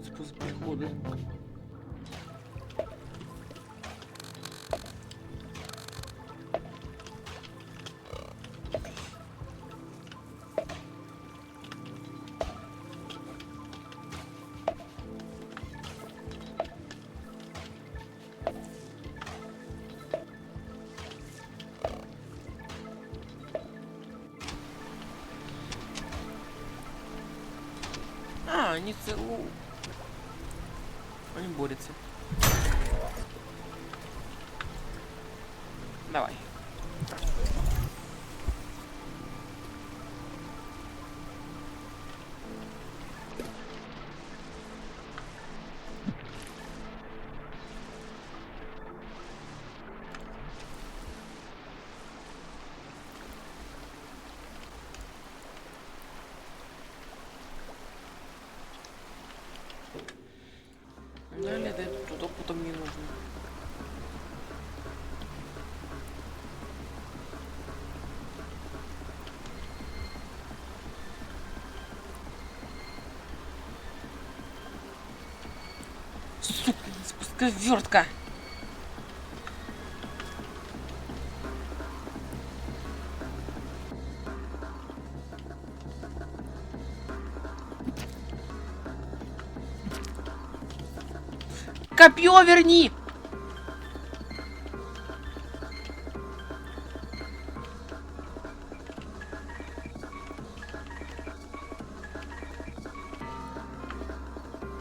способ перехода. Они целу. Они борются. Давай. Далее да, туда потом не нужно. Сука, спусковертка! Копье верни!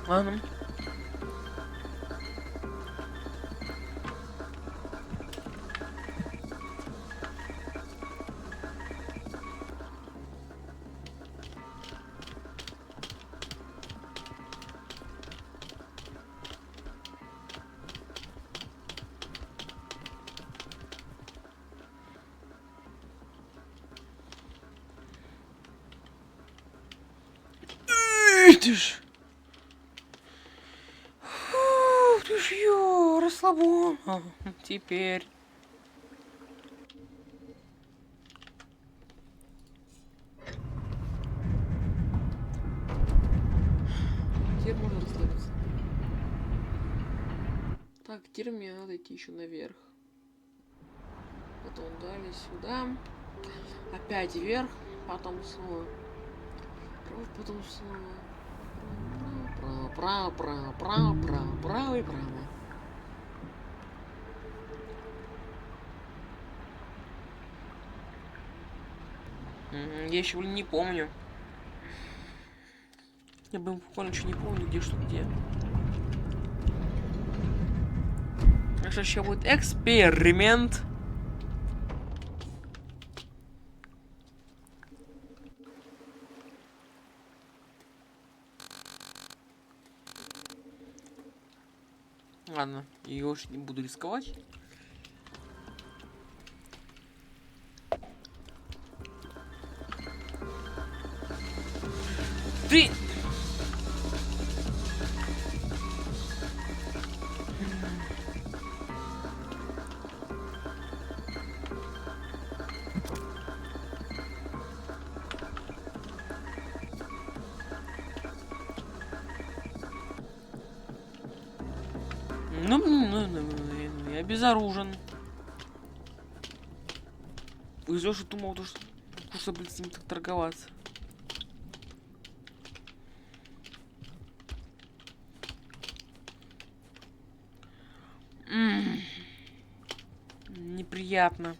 Ладно. Ты ж. Фу, ты ж расслабон. Теперь. Теперь можно расслабиться. Так, теперь мне надо идти еще наверх. Потом далее сюда. Опять вверх. Потом снова. Потом снова. Право и право. Я еще, блин, не помню. Я бы буквально ничего не помню, где что где. А что еще будет эксперимент? Ладно, я уж не буду рисковать. Ты! Ну, я безоружен. Повезло, что думал, что блин, с ним так торговаться. Неприятно.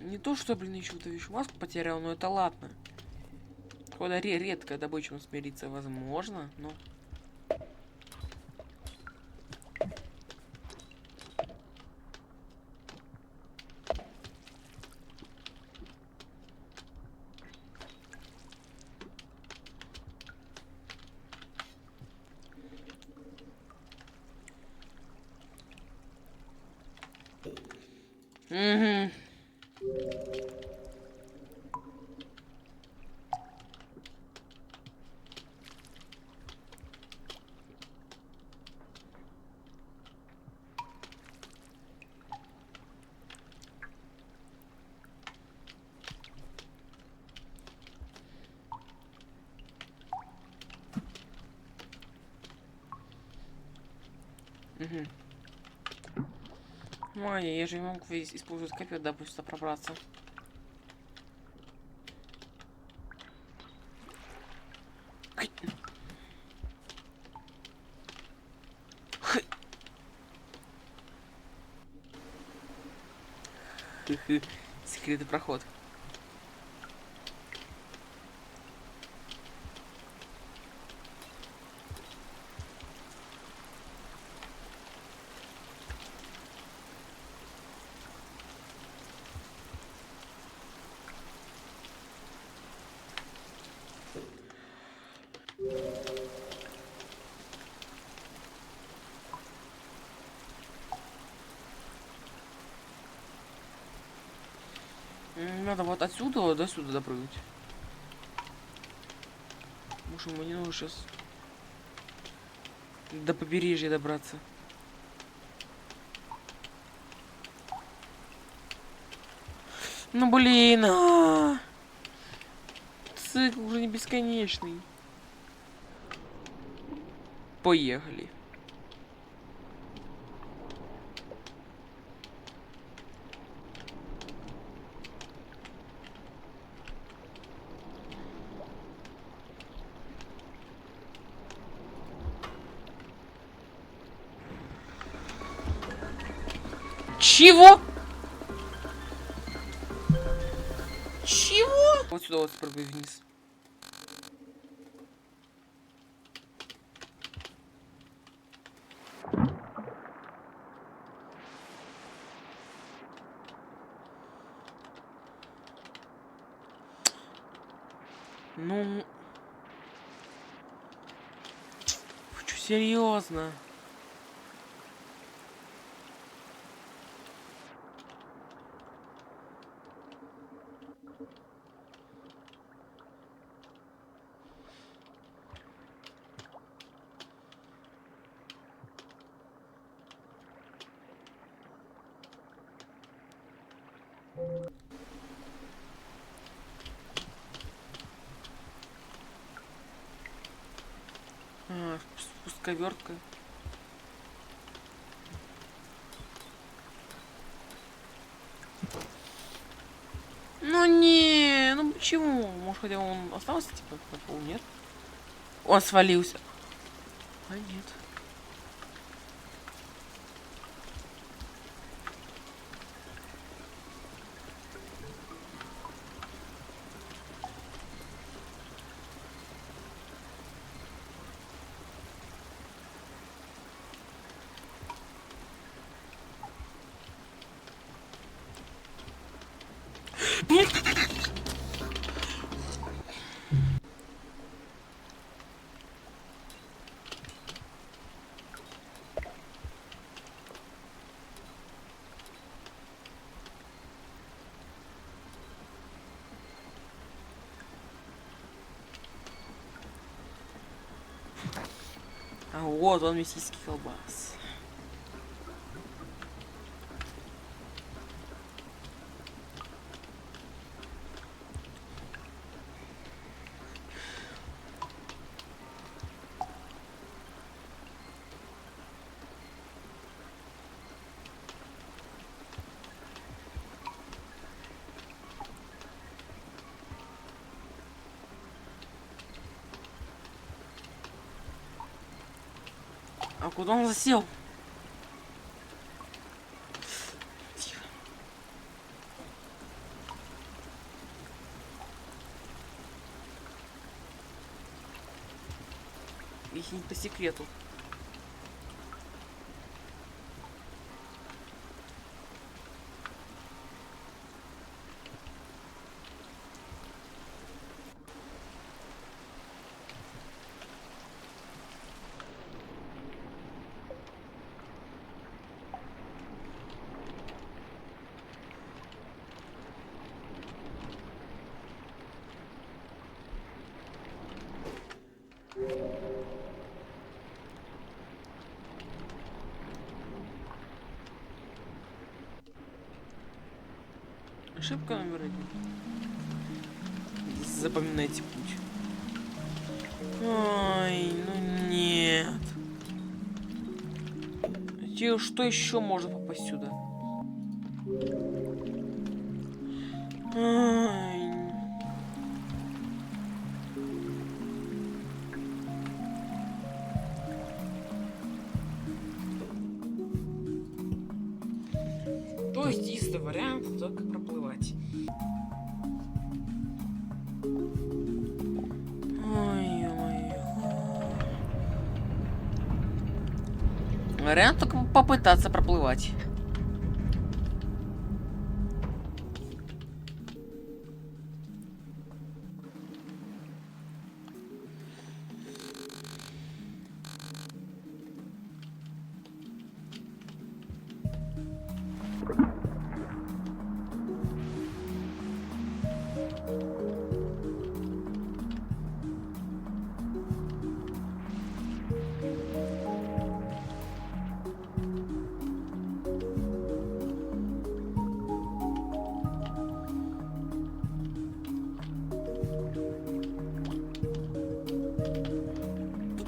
Не то, что, блин, еще эту вещь маску потерял, но это ладно. Хотя редко добычу смириться возможно, но... Угу. Угу. Майя, я же не могу использовать копье, да, просто пробраться. Секретный проход. Надо вот отсюда до сюда допрыгнуть. Может, мне нужно сейчас до побережья добраться. Ну блин, цикл уже не бесконечный. Поехали. Чего? Чего? Вот сюда вот спрыгивай вниз. Ну... Вы что, серьезно? Спусковертка. Ну не, ну почему? Может, хотя он остался, типа, на пол, нет? Он свалился. А нет. А вот он, мессийский колбас. А куда он засел? Тихо. Их не по секрету. Ошибка номер 1. Запоминайте путь. Ой, ну нет. Что еще можно попасть сюда? Ай. То есть единственный вариант только проплывать. Ой-ой-ой. Вариант только попытаться проплывать.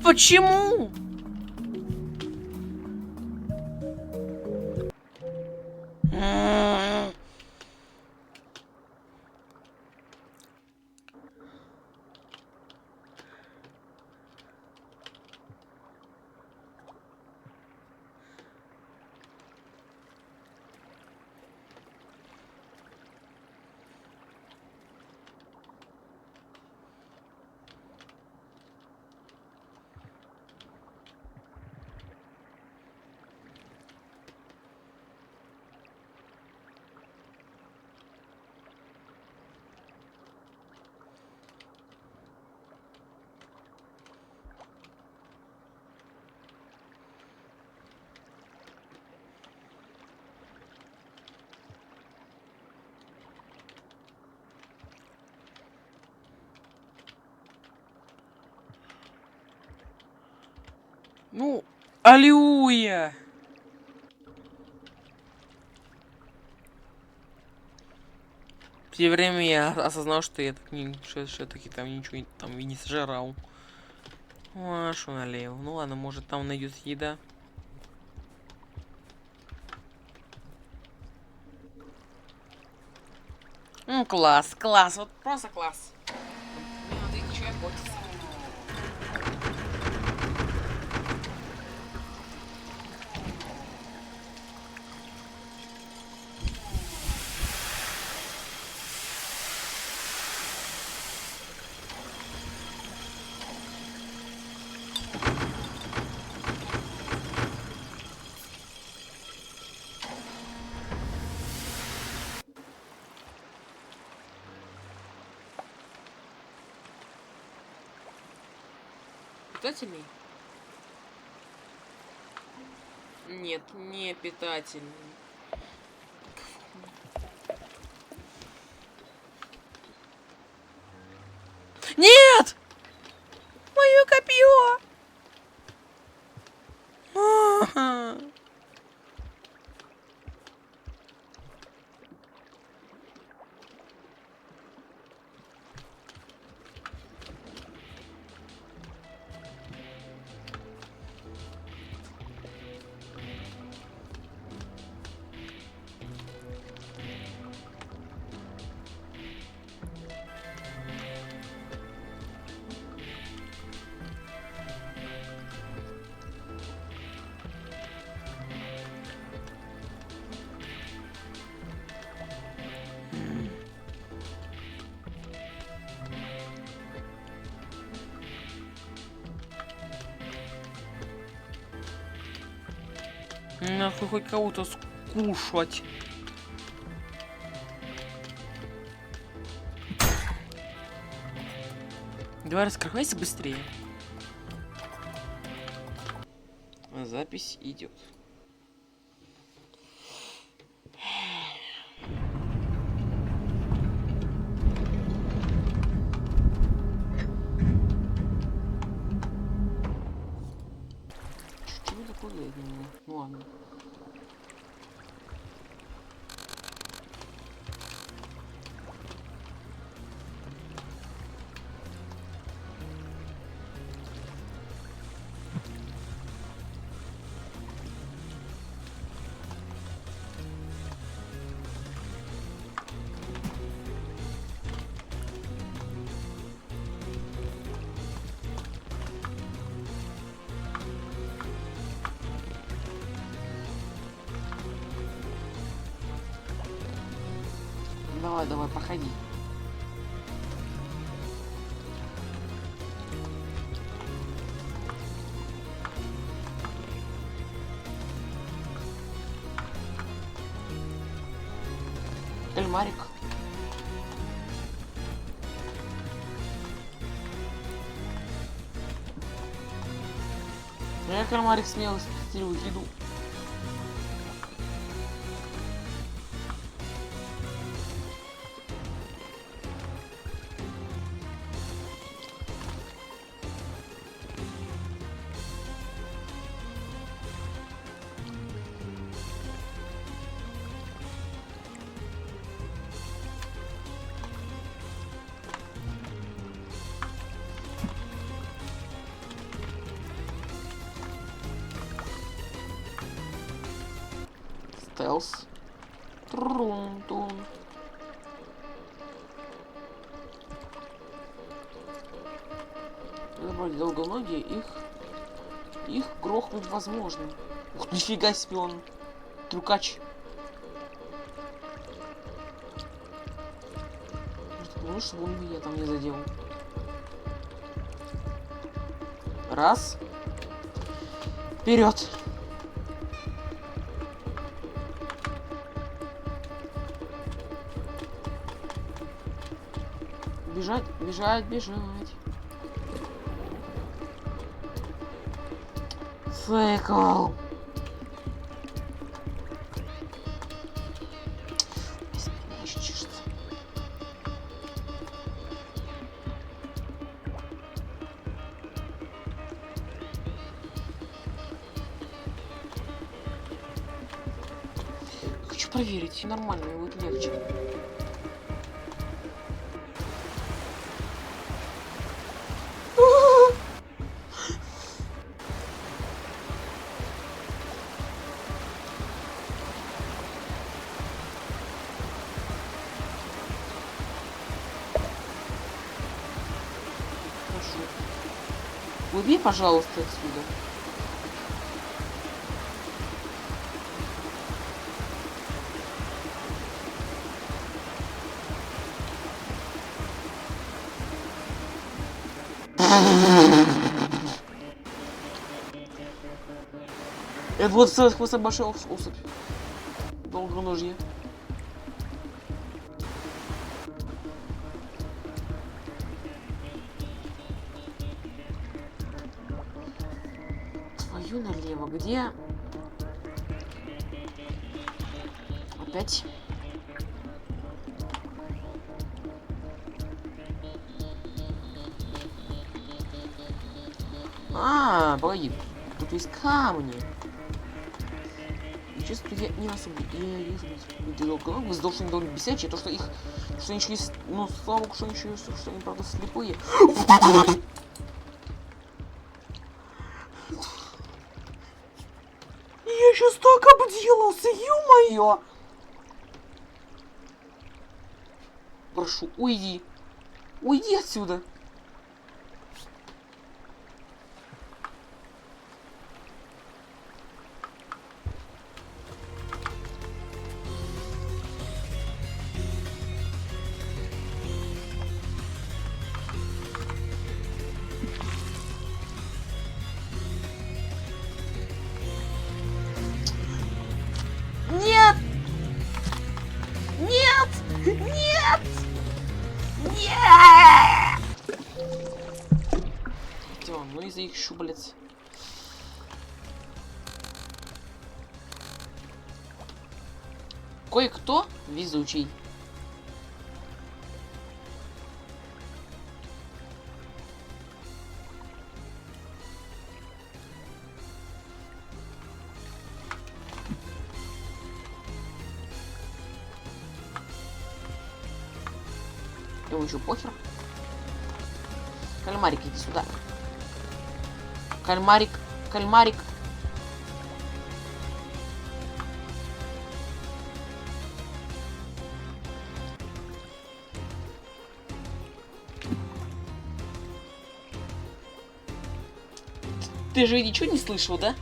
Почему? Ну, аллилуйя! В те время я осознал, что я так не, что я таки там ничего там и не сожрал. А, шо налево. Ну ладно, может там найдется еда. Ну, класс, класс, вот просто класс. Мне надо еще охотиться. Питательный? Нет, не питательный. Нет! Мое копье! Нахуй хоть кого-то скушать. Давай раскрывайся быстрее. Запись идет. Чего такое? Ну ладно. Давай, давай, проходи. Кальмарик. Я кальмарик смело стилю еду. Стелс. Трун-тун. Вроде долгоногие, их грохнуть возможно. Ух, нифига себе он. Трюкач. Ну, чтобы он меня там не задел. Раз. Вперед. Бежать, бежать, бежать. Цикл. Хочу проверить, нормально, будет легче. Убей, пожалуйста, отсюда. Это вот хвоста большой особь. Долгоножье. Твою налево. Где? Опять? Погоди. Тут есть камни. И честно, я не особо... Вы должны не довольно бесячие, то что их... Что они еще есть... Ну, слава богу, что они еще есть, что они, правда, слепые. Я сейчас так обделался, ё-моё! Прошу, уйди. Уйди отсюда. Нет! Нет! Нет! Нет! Всё, ну из-за их щупалец. Кое-кто везучий. Ему еще похер. Кальмарик, иди сюда. Кальмарик, кальмарик. Ты же ничего не слышал, да?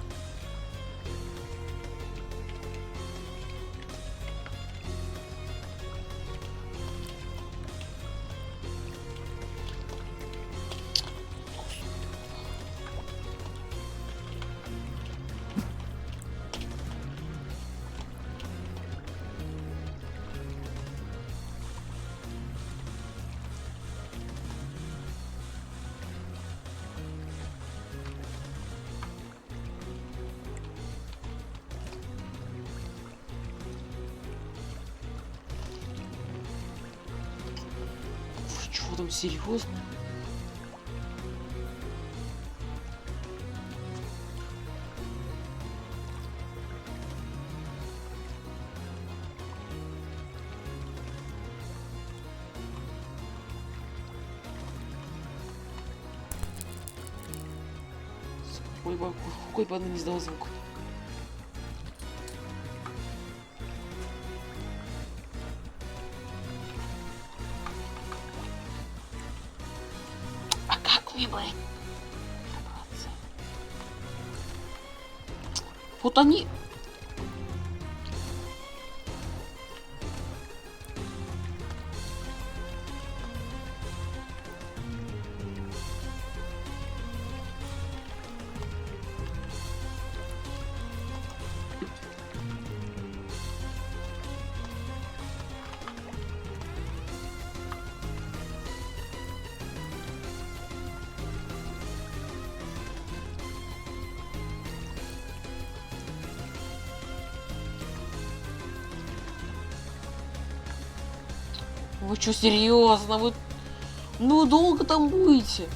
Чего там, серьезно? Какой бы она не издала звук. А как выбрать? Вот они... Вы что, серьезно? Вы... Ну, долго там будете?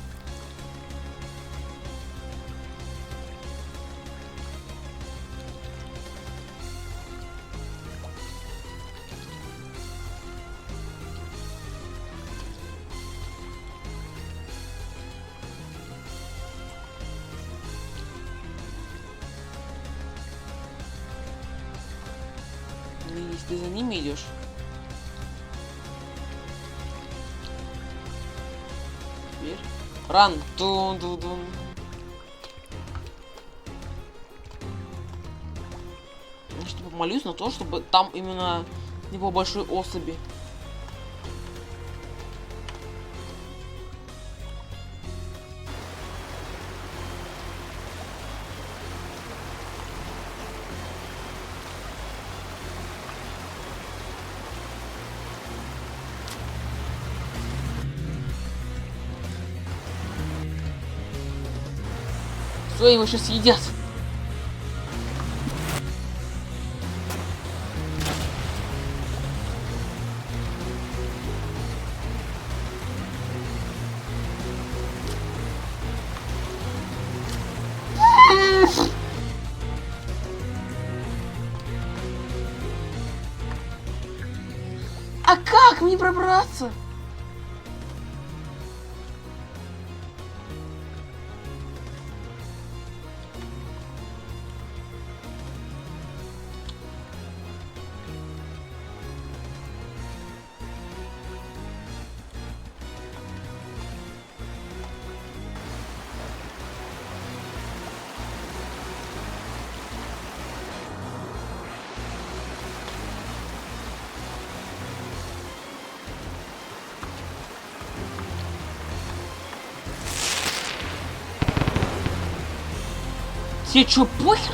Ну, если ты за ними идешь. Ран! Дун-ду-дун. Я что помолюсь на то, чтобы там именно не было большой особи. Все, его сейчас съедят. А как мне пробраться? Тебе чё, похер?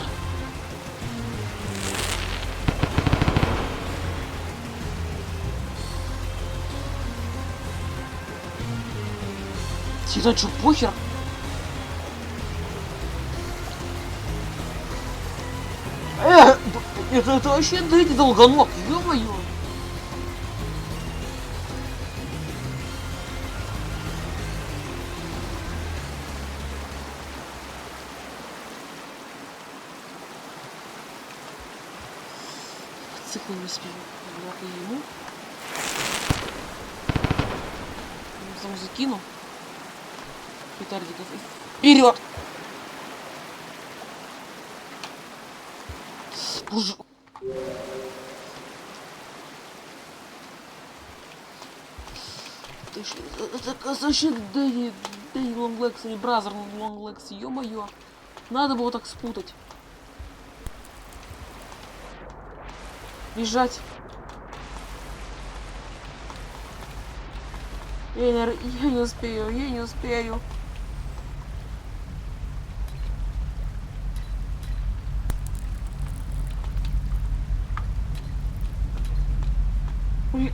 Тебе чё, похер? Это вообще дайте долгоног, ё-моё! Цикл не успею. Я ему. Сам закину. Петардиков. Вперед! Боже. Это вообще Дэнни Лонглекс или Бразер Лонглекс, ё-моё. Надо было так спутать. Бежать. Я не успею, я не успею.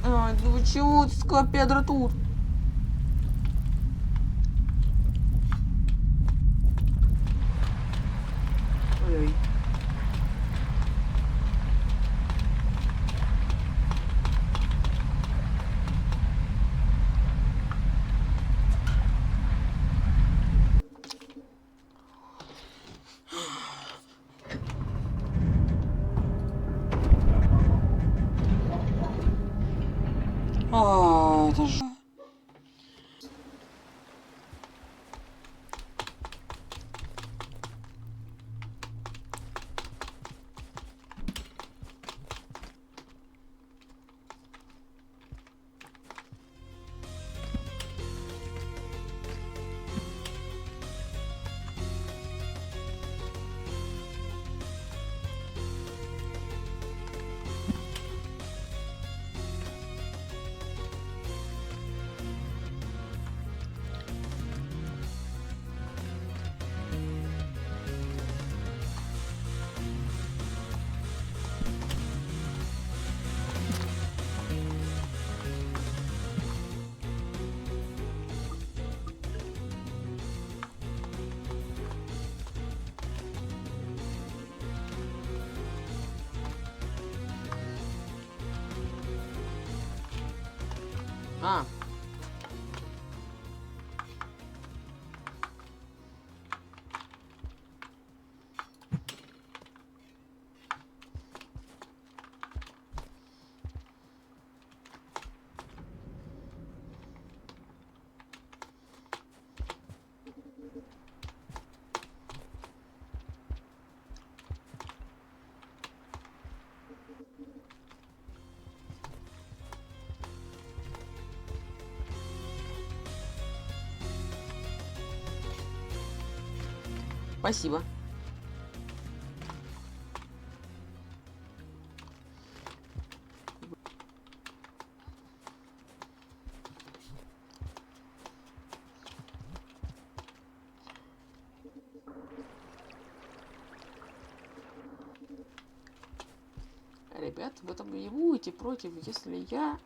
Ай, ну почему Скалопендра тут? Ой-ой. Спасибо. Ребят, вы там не будете против, если я...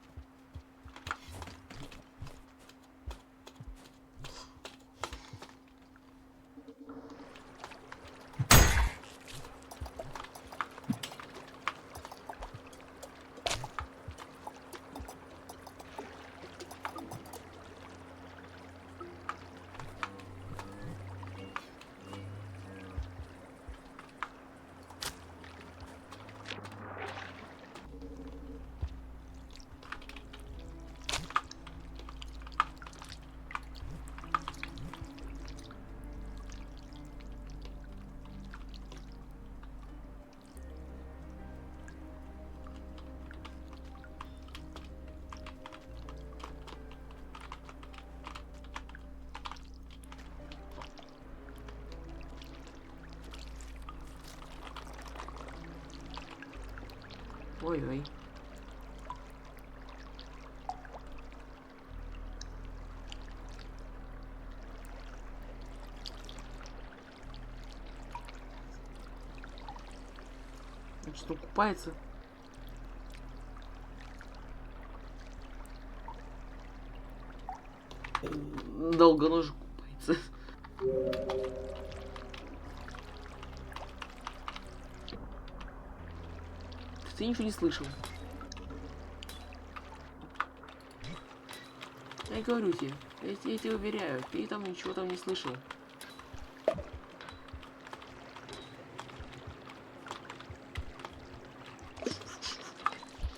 Ой-ой. Он что, купается? Долгоножик купается. Ты ничего не слышал. Я говорю тебе, я тебе уверяю, ты там ничего там не слышал.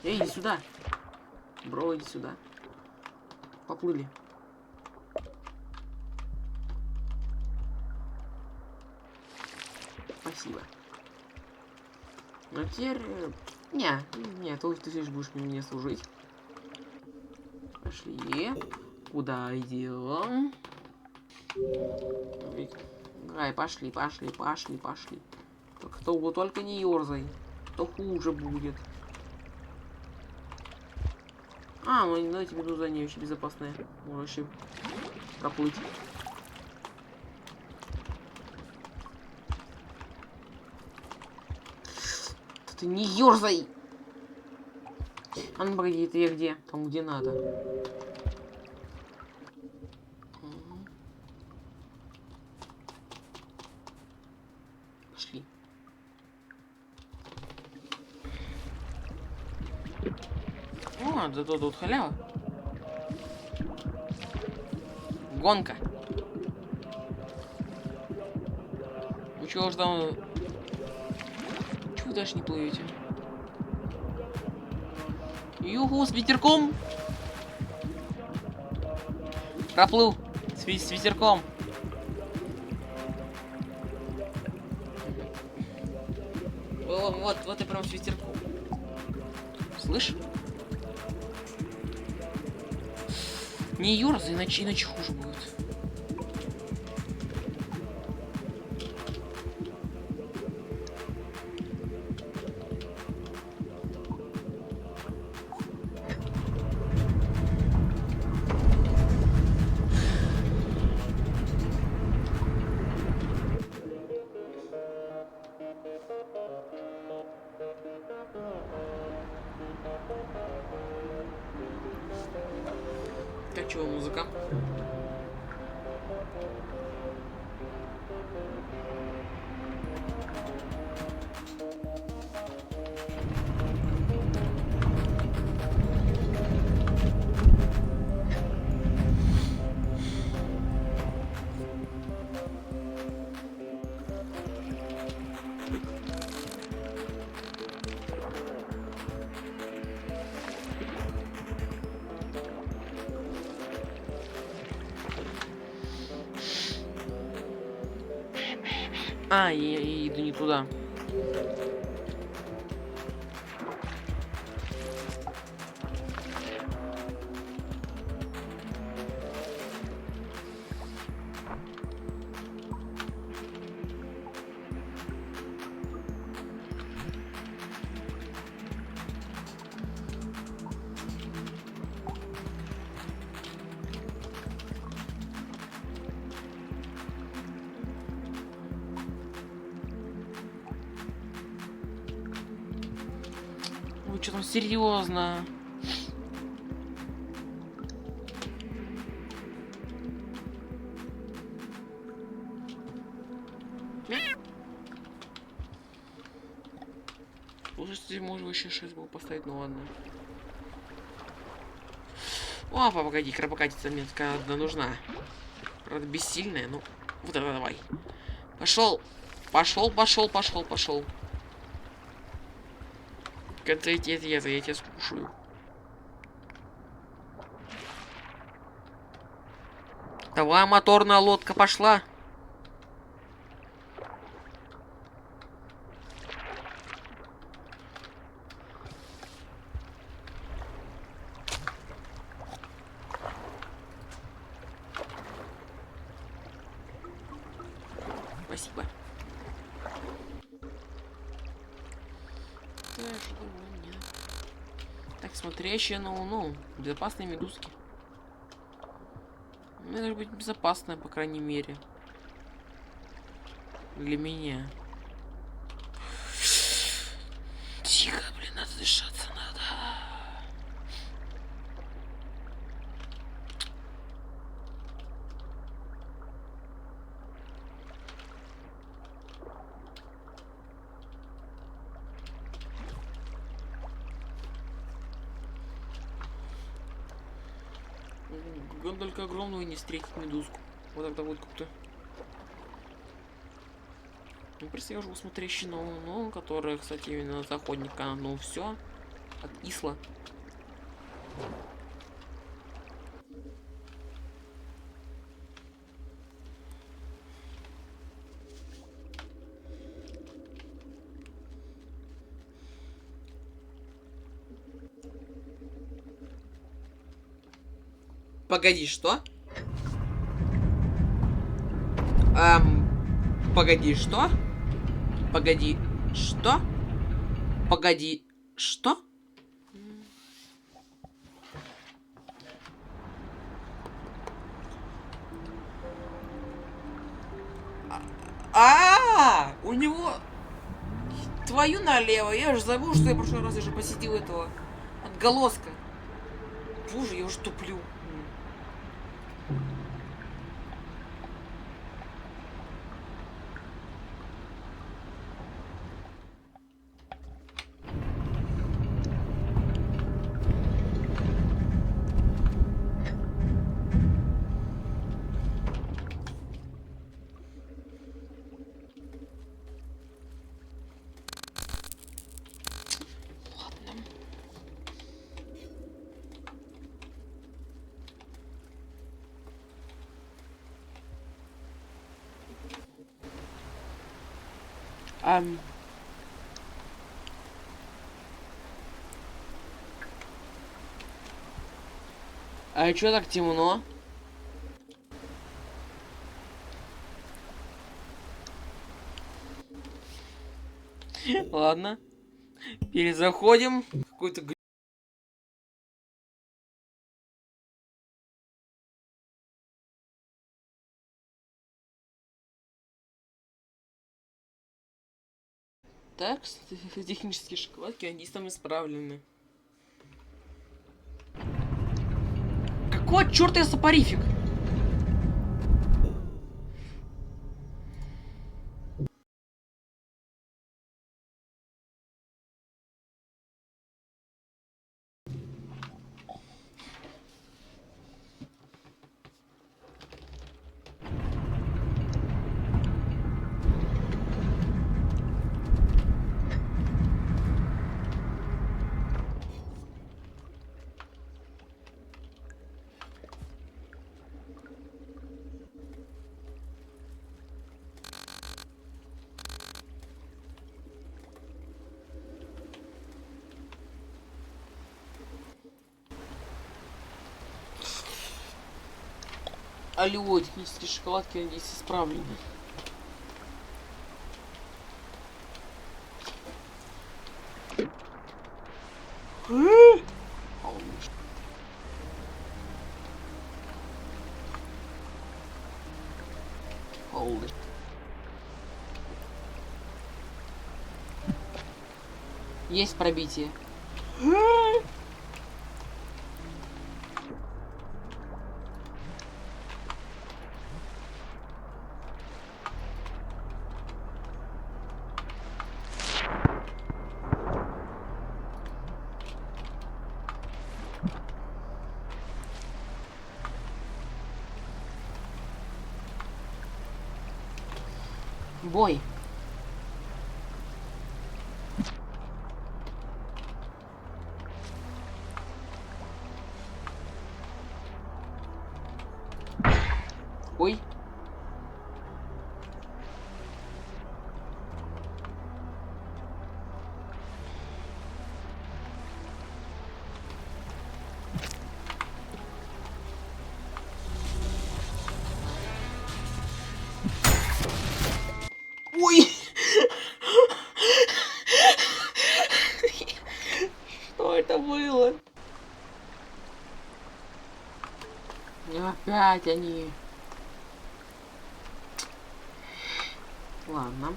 Эй, иди сюда. Бро, иди сюда. Поплыли. Спасибо. Ну теперь... Не, только ты здесь будешь мне служить. Пошли. Куда идем? Ай, пошли. Только не ерзай. То хуже будет. Ну эти медузы, они очень безопасные. Можно вообще проплыть. Ты не ерзай! А ну погоди, ты я где? Там где надо. Пошли. О, зато тут халява. Гонка. Вы чего ж там... Чего вы дальше не плывете? Юху, с ветерком! Проплыл с ветерком. Вот и прям с ветерком. Слышь? Не ёрзай, иначе хуже будет. Как чего музыка? Я иду не туда. Вы что там серьезно? Слушайте, может вообще 6 был поставить, ну ладно. О, погоди, крабокатица мне такая одна нужна. Правда, бессильная, ну. Вот это давай. Пошел. Пошел. Концентрит, я тебя скушаю. Давай, моторная лодка пошла. Спасибо. Так, смотрящие на Луну. Безопасные медузки. Ну, это должна быть безопасная, по крайней мере. Для меня. Тихо, блин, надо дышаться надо. Только огромную не встретить медузку. Вот тогда будет как-то. Ну, просто я живу смотрящий на Луну, которая, кстати, именно заходника, ну все. От Исла. Погоди, что? Погоди, что? Погоди, что? Погоди, что? У него твою налево. Я же забыл, что я в прошлый раз уже посетил этого отголоска. Боже, я уже туплю. А чё так темно? Ладно. Перезаходим. Какой-то... Так, технические шоколадки, они там исправлены. Какого черта я сапарифик? Алло, технические шоколадки, надеюсь, исправлены. Есть пробитие. Бой. Ой. Ой! Что это было? Опять они. Ладно.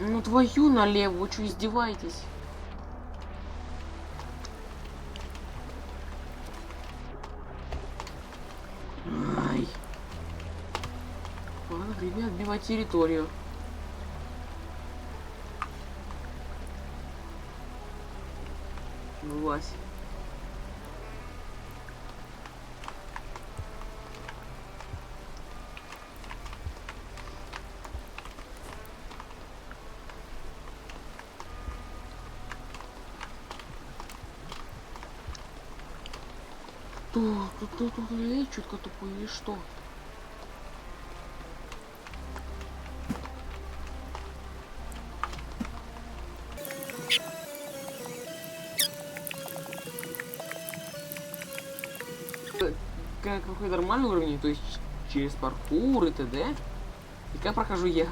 Ну твою налево, вы что, издеваетесь? Ай. Ладно, время отбивать территорию. Вылазь. Тут чутко тупой или что? Какой нормальный уровень, то есть через паркур и т.д. И как прохожу я?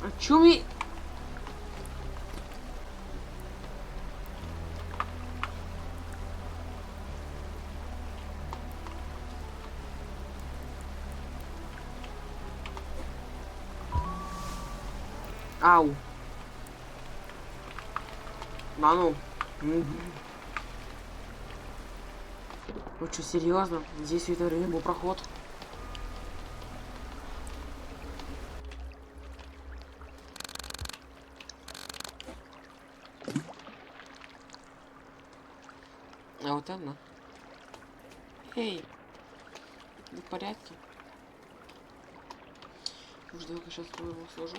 О чем я... Ау. Да ну. Вы что, серьезно? Здесь все это время был проход. А вот она. Эй, ты в порядке? Может, я сейчас его сложу?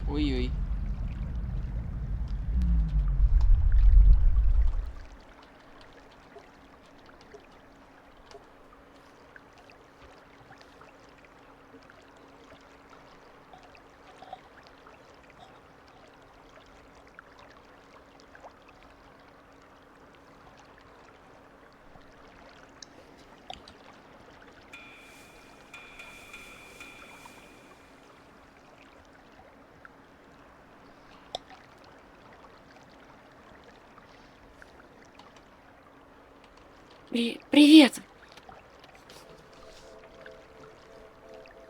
Ой-ой. Привет!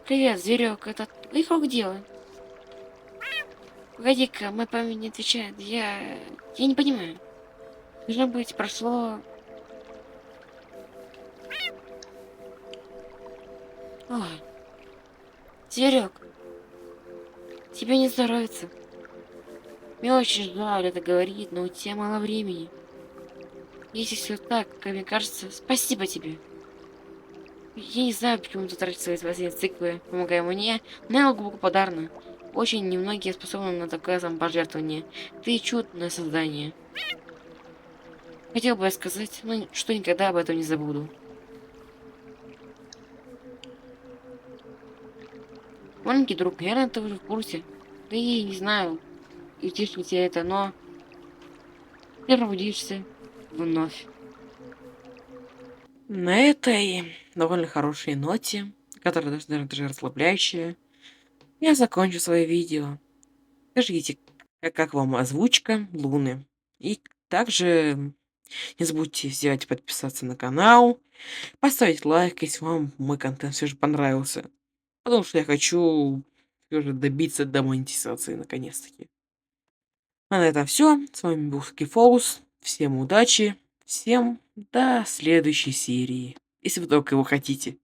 Привет, зверек, это ты как дело? Погоди-ка, мой память не отвечает. Я не понимаю. Должно быть, прошло... Ой, Зверек, тебе не здоровится. Мне очень жаль это говорить, но у тебя мало времени. Если все так, как мне кажется, спасибо тебе. Я не знаю, почему ты тратишь свои спасения циклы, помогая мне, но я глубоко благодарна. Очень немногие способны на такое самопожертвование. Ты чудное создание. Хотел бы я сказать, но что никогда об этом не забуду. Маленький друг, наверное, ты уже в курсе. Да и не знаю, утешит ли тебя это, но ты пробудишься вновь. На этой довольно хорошей ноте, которая даже расслабляющая, я закончу свое видео. Скажите, как вам озвучка Луны? И также не забудьте взять подписаться на канал, поставить лайк, если вам мой контент все же понравился. Потому что я хочу все же добиться до монетизации наконец-таки. А на этом все. С вами был Скифоус. Всем удачи. Всем до следующей серии. Если вы только его хотите.